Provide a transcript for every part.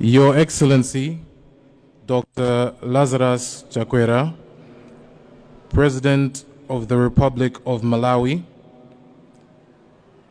Your Excellency, Dr. Lazarus Chakwera, President of the Republic of Malawi,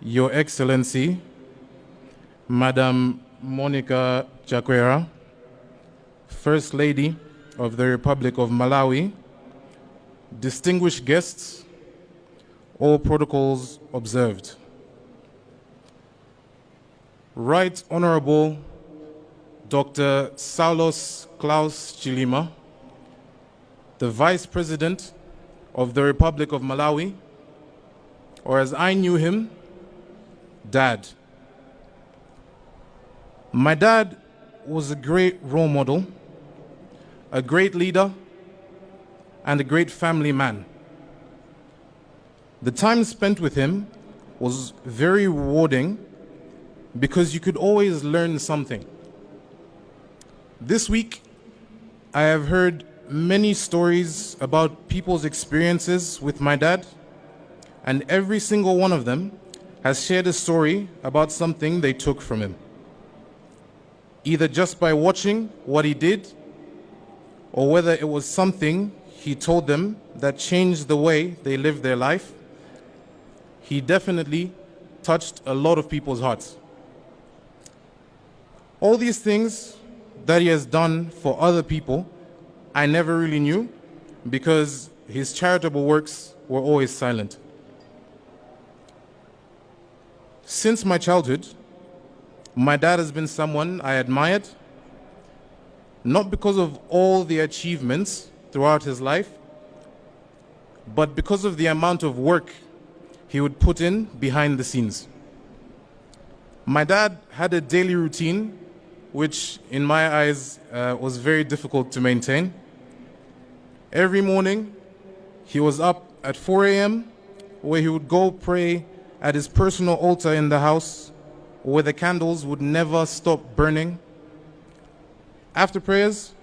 Your Excellency, Madam Monica Chakwera, First Lady of the Republic of Malawi, distinguished guests, all protocols observed. Right Honorable Dr. Soulos Chilima, the Vice President of the Republic of Malawi, or as I knew him, Dad. My dad was a great role model, a great leader, and a great family man. The time spent with him was very rewarding because you could always learn something. This week, I have heard many stories about people's experiences with my dad, and every single one of them has shared a story about something they took from him, either just by watching what he did, or whether it was something he told them that changed the way they lived their life. He definitely touched a lot of people's hearts. All these things that he has done for other people, I never really knew because his charitable works were always silent. Since my childhood, my dad has been someone I admired, not because of all the achievements throughout his life, but because of the amount of work he would put in behind the scenes. My dad had a daily routine which in my eyes was very difficult to maintain. Every morning, he was up at 4 a.m., where he would go pray at his personal altar in the house, where the candles would never stop burning. After prayers,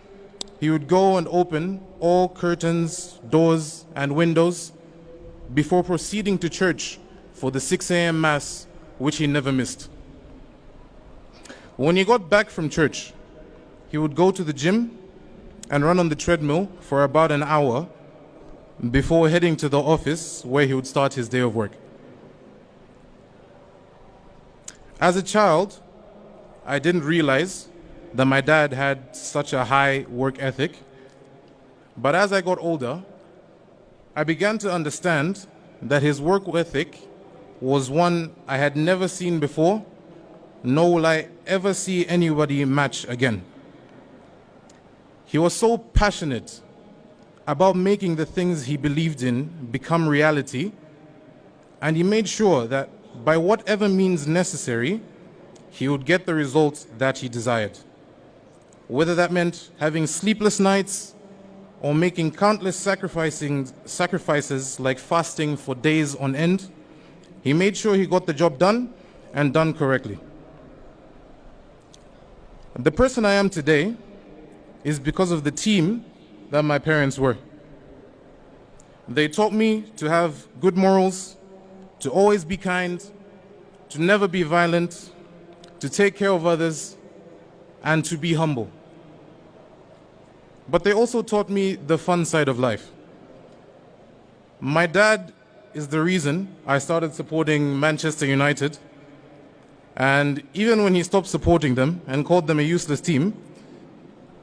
he would go and open all curtains, doors, and windows before proceeding to church for the 6 a.m. Mass, which he never missed. When he got back from church, he would go to the gym and run on the treadmill for about an hour before heading to the office where he would start his day of work. As a child, I didn't realize that my dad had such a high work ethic, but as I got older, I began to understand that his work ethic was one I had never seen before, nor will I ever see anybody match again. He was so passionate about making the things he believed in become reality, and he made sure that by whatever means necessary, he would get the results that he desired. Whether that meant having sleepless nights or making countless sacrifices like fasting for days on end, he made sure he got the job done and done correctly. The person I am today is because of the team that my parents were. They taught me to have good morals, to always be kind, to never be violent, to take care of others, and to be humble. But they also taught me the fun side of life. My dad is the reason I started supporting Manchester United. And even when he stopped supporting them and called them a useless team,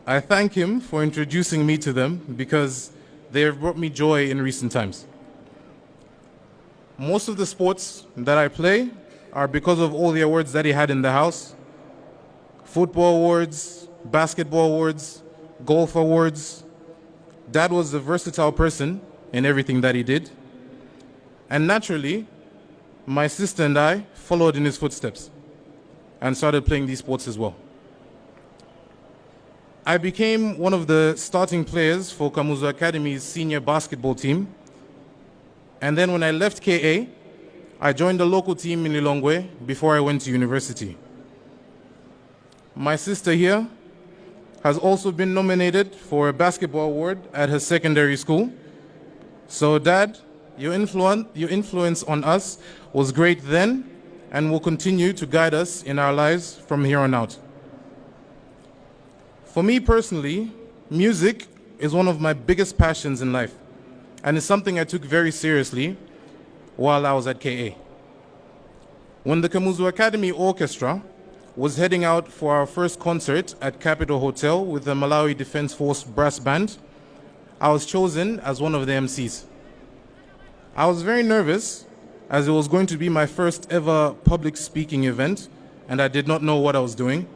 I thank him for introducing me to them because they have brought me joy in recent times. Most of the sports that I play are because of all the awards that he had in the house. Football awards, basketball awards, golf awards. Dad was a versatile person in everything that he did. And naturally, my sister and I followed in his footsteps and started playing these sports as well. I became one of the starting players for Kamuzu Academy's senior basketball team. And then when I left KA, I joined the local team in Lilongwe before I went to university. My sister here has also been nominated for a basketball award at her secondary school. So Dad, your influence on us was great then and will continue to guide us in our lives from here on out. For me personally, music is one of my biggest passions in life, and it's something I took very seriously while I was at KA. When the Kamuzu Academy Orchestra was heading out for our first concert at Capitol Hotel with the Malawi Defense Force Brass Band, I was chosen as one of the MCs. I was very nervous as it was going to be my first ever public speaking event, and I did not know what I was doing.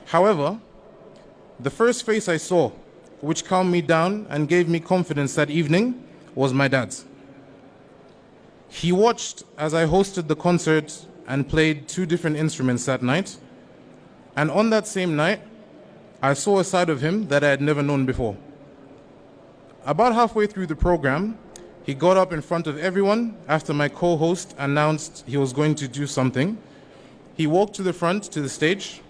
However, the first face I saw, which calmed me down and gave me confidence that evening, was my dad's. He watched as I hosted the concert and played 2 different instruments that night. And on that same night, I saw a side of him that I had never known before. About halfway through the program, he got up in front of everyone after my co-host announced he was going to do something. He walked to the front to the stage,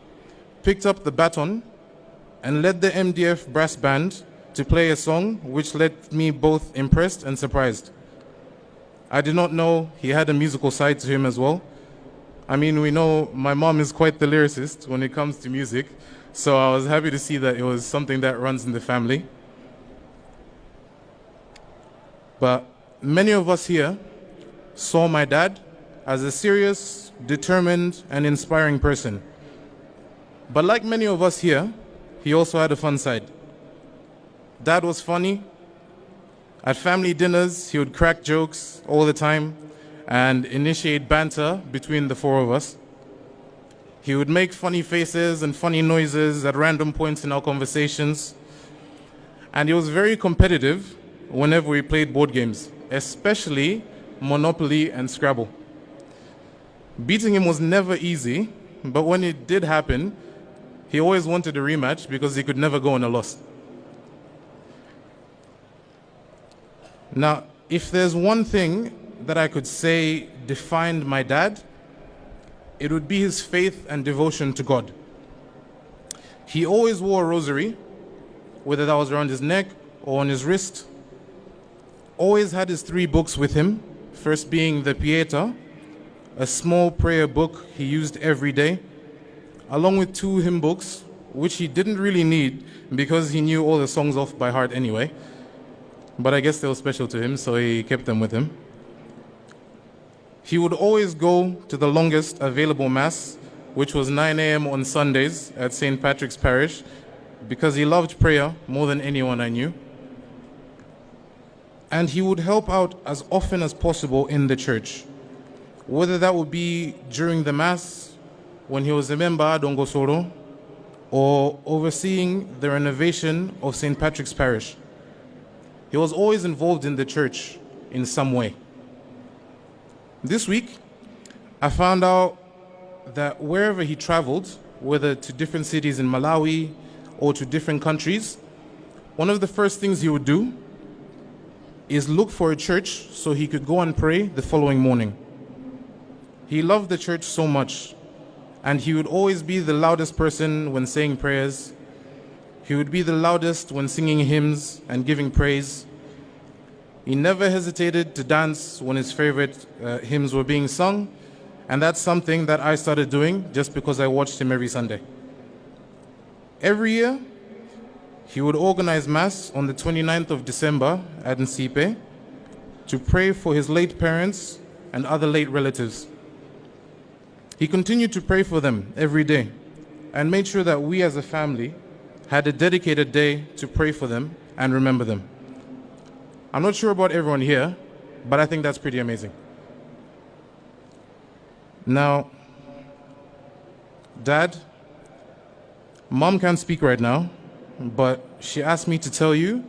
picked up the baton, and led the MDF brass band to play a song which left me both impressed and surprised. I did not know he had a musical side to him as well. I mean, we know my mom is quite the lyricist when it comes to music, so I was happy to see that it was something that runs in the family. But many of us here saw my dad as a serious, determined, and inspiring person. But like many of us here, he also had a fun side. Dad was funny. At family dinners, he would crack jokes all the time and initiate banter between the 4 of us. He would make funny faces and funny noises at random points in our conversations. And he was very competitive whenever we played board games, especially Monopoly and Scrabble. Beating him was never easy, but when it did happen, he always wanted a rematch because he could never go on a loss. Now, if there's one thing that I could say defined my dad, it would be his faith and devotion to God. He always wore a rosary, whether that was around his neck or on his wrist. Always had his 3 books with him, first being the Pieta, a small prayer book he used every day, along with 2 hymn books, which he didn't really need because he knew all the songs off by heart anyway. But I guess they were special to him, so he kept them with him. He would always go to the longest available Mass, which was 9 a.m. on Sundays at St. Patrick's Parish, because he loved prayer more than anyone I knew. And he would help out as often as possible in the church, whether that would be during the Mass, when he was a member at Dongosoro, or overseeing the renovation of St. Patrick's Parish. He was always involved in the church in some way. This week, I found out that wherever he traveled, whether to different cities in Malawi or to different countries, one of the first things he would do is look for a church so he could go and pray the following morning. He loved the church so much, and he would always be the loudest person when saying prayers. He would be the loudest when singing hymns and giving praise. He never hesitated to dance when his favorite hymns were being sung, and that's something that I started doing just because I watched him every Sunday. Every year, he would organize Mass on the 29th of December at Nsipe to pray for his late parents and other late relatives. He continued to pray for them every day and made sure that we as a family had a dedicated day to pray for them and remember them. I'm not sure about everyone here, but I think that's pretty amazing. Now, Dad, Mom can't speak right now, but she asked me to tell you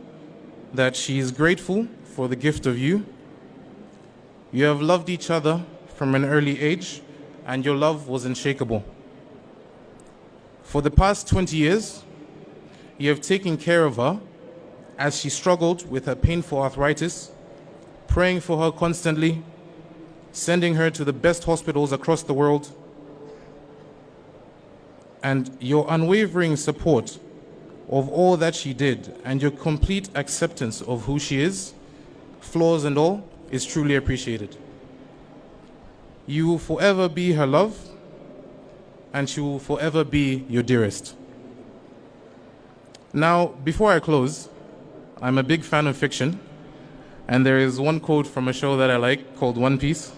that she is grateful for the gift of you. You have loved each other from an early age, and your love was unshakable. For the past 20 years, you have taken care of her as she struggled with her painful arthritis, praying for her constantly, sending her to the best hospitals across the world, and your unwavering support of all that she did and your complete acceptance of who she is, flaws and all, is truly appreciated. You will forever be her love, and she will forever be your dearest. Now, before I close, I'm a big fan of fiction, and there is one quote from a show that I like called One Piece.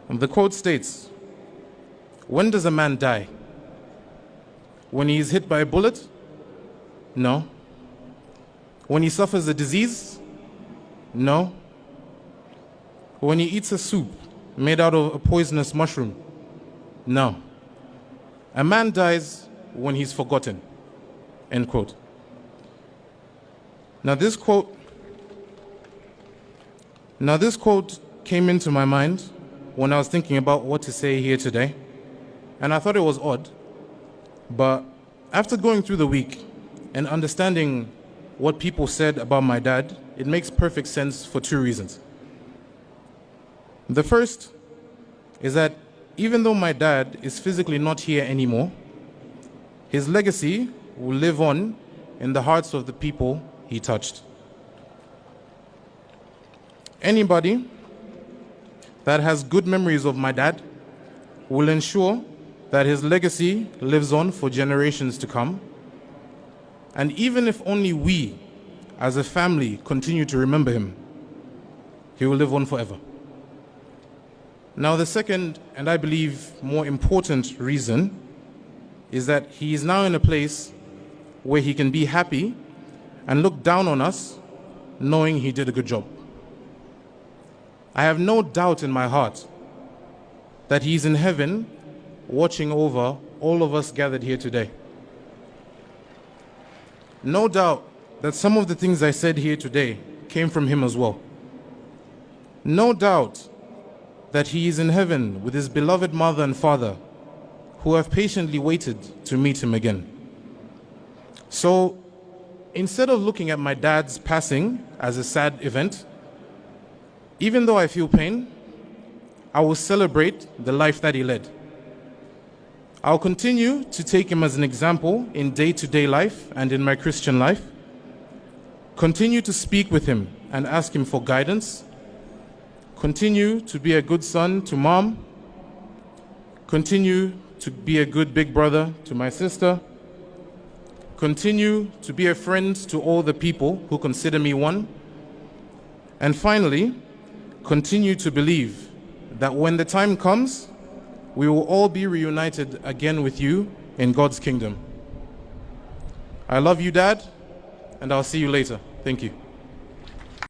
And the quote states, "When does a man die? When he is hit by a bullet? No. When he suffers a disease? No. When he eats a soup made out of a poisonous mushroom? No. A man dies when he's forgotten." End quote. Now this quote came into my mind when I was thinking about what to say here today. And I thought it was odd. But after going through the week and understanding what people said about my dad, it makes perfect sense for two reasons. The first is that even though my dad is physically not here anymore, his legacy will live on in the hearts of the people he touched. Anybody that has good memories of my dad will ensure that his legacy lives on for generations to come. And even if only we, as a family, continue to remember him, he will live on forever. Now, the second, and I believe more important reason, is that he is now in a place where he can be happy and look down on us knowing he did a good job. I have no doubt in my heart that he's in heaven watching over all of us gathered here today. No doubt that some of the things I said here today came from him as well. No doubt that he is in heaven with his beloved mother and father who have patiently waited to meet him again. So instead of looking at my dad's passing as a sad event, even though I feel pain, I will celebrate the life that he led. I'll continue to take him as an example in day-to-day life and in my Christian life. Continue to speak with him and ask him for guidance. Continue to be a good son to mom. Continue to be a good big brother to my sister. Continue to be a friend to all the people who consider me one. And finally, continue to believe that when the time comes, we will all be reunited again with you in God's kingdom. I love you, Dad, and I'll see you later. Thank you.